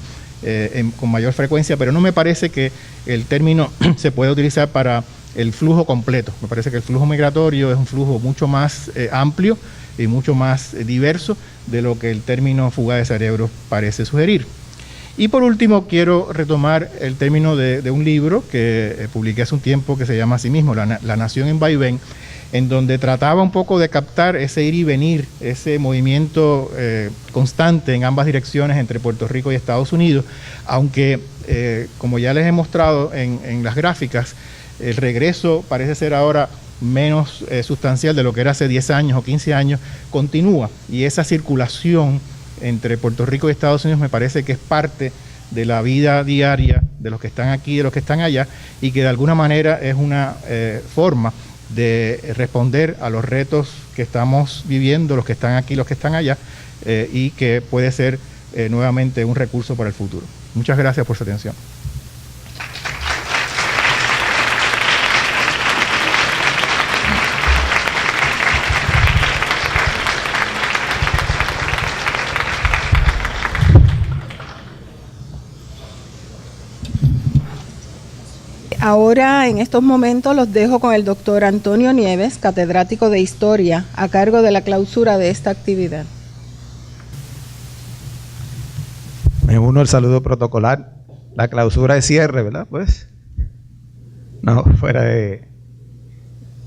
con mayor frecuencia, pero no me parece que el término se pueda utilizar para el flujo completo. Me parece que el flujo migratorio es un flujo mucho más amplio y mucho más diverso de lo que el término fuga de cerebros parece sugerir. Y por último, quiero retomar el término de un libro que publiqué hace un tiempo que se llama así mismo, La Nación en Vaivén, en donde trataba un poco de captar ese ir y venir, ese movimiento constante en ambas direcciones entre Puerto Rico y Estados Unidos, aunque, como ya les he mostrado en las gráficas, el regreso parece ser ahora menos sustancial de lo que era hace 10 años o 15 años, continúa, y esa circulación entre Puerto Rico y Estados Unidos me parece que es parte de la vida diaria de los que están aquí y de los que están allá, y que de alguna manera es una forma de responder a los retos que estamos viviendo, los que están aquí, los que están allá, y que puede ser nuevamente un recurso para el futuro. Muchas gracias por su atención. Ahora, en estos momentos, los dejo con el doctor Antonio Nieves, catedrático de Historia, a cargo de la clausura de esta actividad. Me uno al saludo protocolar. La clausura de cierre, ¿verdad? Pues, no, fuera de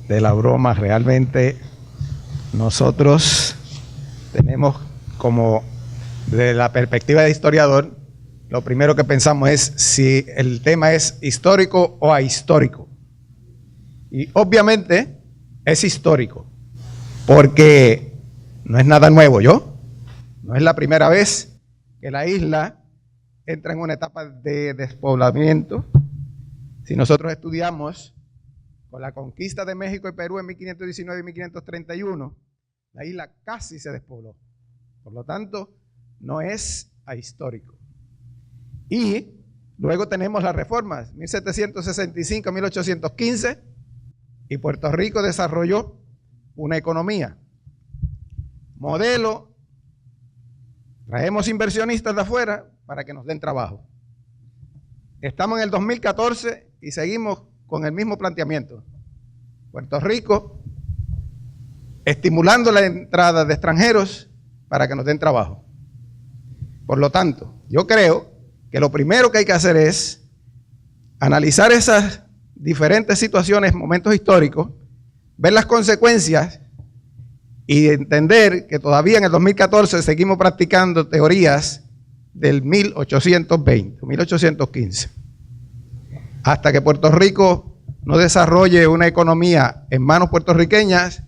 la broma, realmente nosotros tenemos como, desde la perspectiva de historiador, lo primero que pensamos es si el tema es histórico o ahistórico. Y obviamente es histórico, porque no es nada nuevo, no es la primera vez que la isla entra en una etapa de despoblamiento. Si nosotros estudiamos con la conquista de México y Perú en 1519 y 1531, la isla casi se despobló. Por lo tanto, no es ahistórico. Y luego tenemos las reformas, 1765 a 1815, y Puerto Rico desarrolló una economía. Modelo, traemos inversionistas de afuera para que nos den trabajo. Estamos en el 2014 y seguimos con el mismo planteamiento. Puerto Rico estimulando la entrada de extranjeros para que nos den trabajo. Por lo tanto, yo creo que lo primero que hay que hacer es analizar esas diferentes situaciones, momentos históricos, ver las consecuencias y entender que todavía en el 2014 seguimos practicando teorías del 1820, 1815. Hasta que Puerto Rico no desarrolle una economía en manos puertorriqueñas,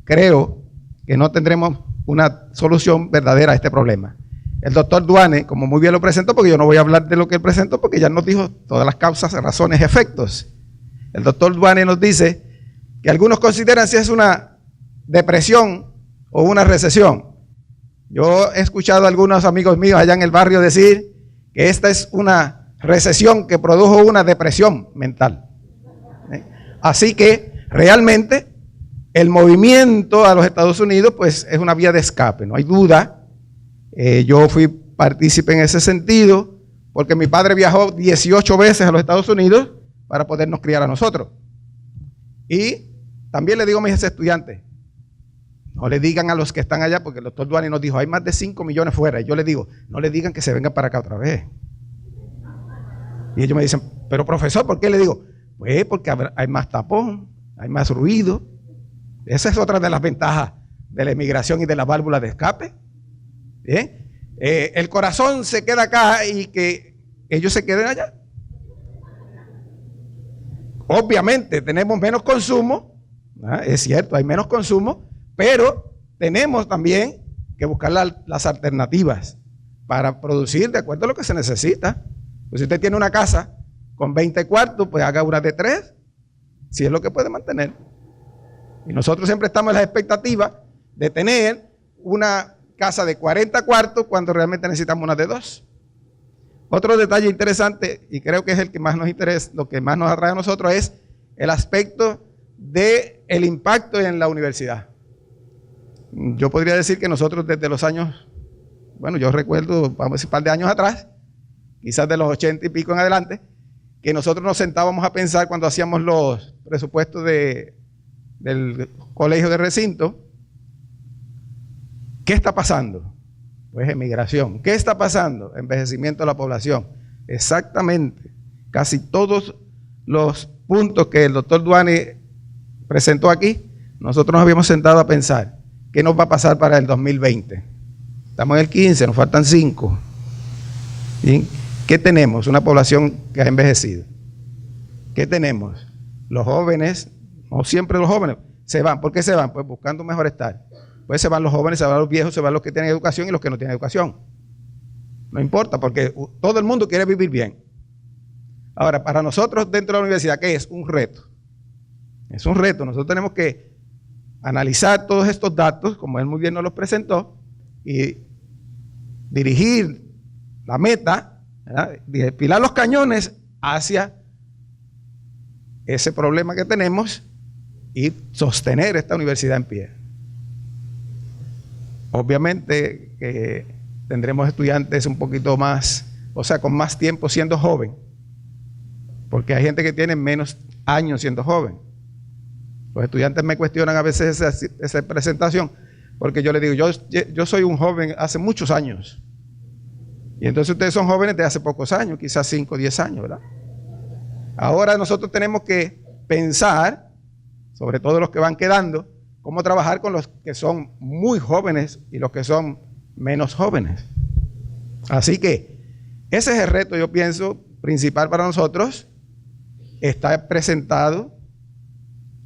creo que no tendremos una solución verdadera a este problema. El doctor Duane, como muy bien lo presentó, porque yo no voy a hablar de lo que él presentó, porque ya nos dijo todas las causas, razones, efectos. El doctor Duane nos dice que algunos consideran si es una depresión o una recesión. Yo he escuchado a algunos amigos míos allá en el barrio decir que esta es una recesión que produjo una depresión mental. Así que realmente el movimiento a los Estados Unidos pues es una vía de escape, no hay duda. Yo fui partícipe en ese sentido porque mi padre viajó 18 veces a los Estados Unidos para podernos criar a nosotros. Y también le digo a mis estudiantes, no le digan a los que están allá, porque el doctor Duane nos dijo, hay más de 5 millones fuera. Y yo les digo, no le digan que se vengan para acá otra vez. Y ellos me dicen, pero profesor, ¿por qué? Le digo, pues porque hay más tapón, hay más ruido. Esa es otra de las ventajas de la emigración y de la válvula de escape. ¿Bien? El corazón se queda acá y que ellos se queden allá. Obviamente tenemos menos consumo, ¿no? Es cierto, hay menos consumo, pero tenemos también que buscar las alternativas para producir de acuerdo a lo que se necesita. Pues si usted tiene una casa con 20 cuartos, pues haga una de 3, si es lo que puede mantener. Y nosotros siempre estamos en la expectativa de tener una casa de 40 cuartos cuando realmente necesitamos una de 2. Otro detalle interesante, y creo que es el que más nos interesa, lo que más nos atrae a nosotros, es el aspecto del impacto en la universidad. Yo podría decir que nosotros desde los años, bueno, yo recuerdo, vamos a decir, un par de años atrás, quizás de los 80 y pico en adelante, que nosotros nos sentábamos a pensar cuando hacíamos los presupuestos del colegio de recinto, ¿qué está pasando? Pues emigración. ¿Qué está pasando? Envejecimiento de la población. Exactamente. Casi todos los puntos que el doctor Duani presentó aquí, nosotros nos habíamos sentado a pensar qué nos va a pasar para el 2020. Estamos en el 15, nos faltan 5. ¿Sí? ¿Qué tenemos? Una población que ha envejecido. ¿Qué tenemos? Los jóvenes, no siempre los jóvenes, se van. ¿Por qué se van? Pues buscando un mejor estar. Pues se van los jóvenes, se van los viejos, se van los que tienen educación y los que no tienen educación. No importa, porque todo el mundo quiere vivir bien. Ahora, para nosotros dentro de la universidad, ¿qué es? Un reto. Es un reto. Nosotros tenemos que analizar todos estos datos, como él muy bien nos los presentó, y dirigir la meta, ¿verdad? Despilar los cañones hacia ese problema que tenemos y sostener esta universidad en pie. Obviamente que tendremos estudiantes un poquito más, o sea, con más tiempo siendo joven, porque hay gente que tiene menos años siendo joven. Los estudiantes me cuestionan a veces esa presentación, porque yo les digo, yo soy un joven hace muchos años, y entonces ustedes son jóvenes de hace pocos años, quizás 5 o 10 años, ¿verdad? Ahora nosotros tenemos que pensar, sobre todo los que van quedando, cómo trabajar con los que son muy jóvenes y los que son menos jóvenes. Así que ese es el reto, yo pienso, principal para nosotros. Está presentado.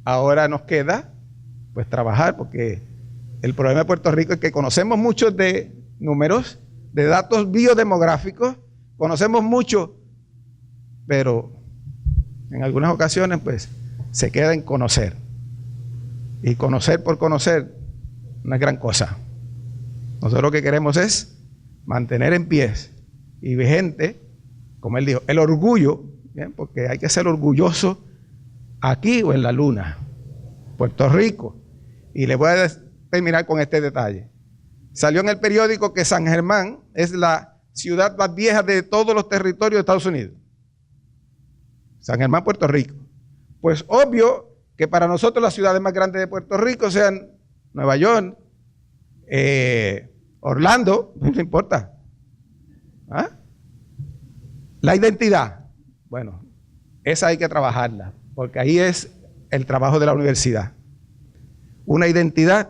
Ahora nos queda pues trabajar, porque el problema de Puerto Rico es que conocemos muchos de números, de datos biodemográficos, conocemos mucho, pero en algunas ocasiones pues se queda en conocer. Y conocer por conocer no es gran cosa. Nosotros lo que queremos es mantener en pie y vigente, como él dijo, el orgullo, ¿bien? Porque hay que ser orgulloso aquí o en la luna, Puerto Rico. Y le voy a terminar con este detalle. Salió en el periódico que San Germán es la ciudad más vieja de todos los territorios de Estados Unidos. San Germán, Puerto Rico. Pues obvio que para nosotros las ciudades más grandes de Puerto Rico sean Nueva York, Orlando, no importa. ¿Ah? La identidad, bueno, esa hay que trabajarla, porque ahí es el trabajo de la universidad. Una identidad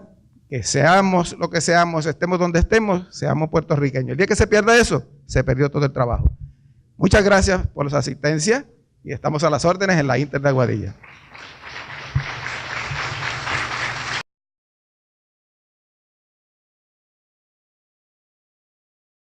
que seamos lo que seamos, estemos donde estemos, seamos puertorriqueños. El día que se pierda eso, se perdió todo el trabajo. Muchas gracias por su asistencia y estamos a las órdenes en la Inter de Aguadilla.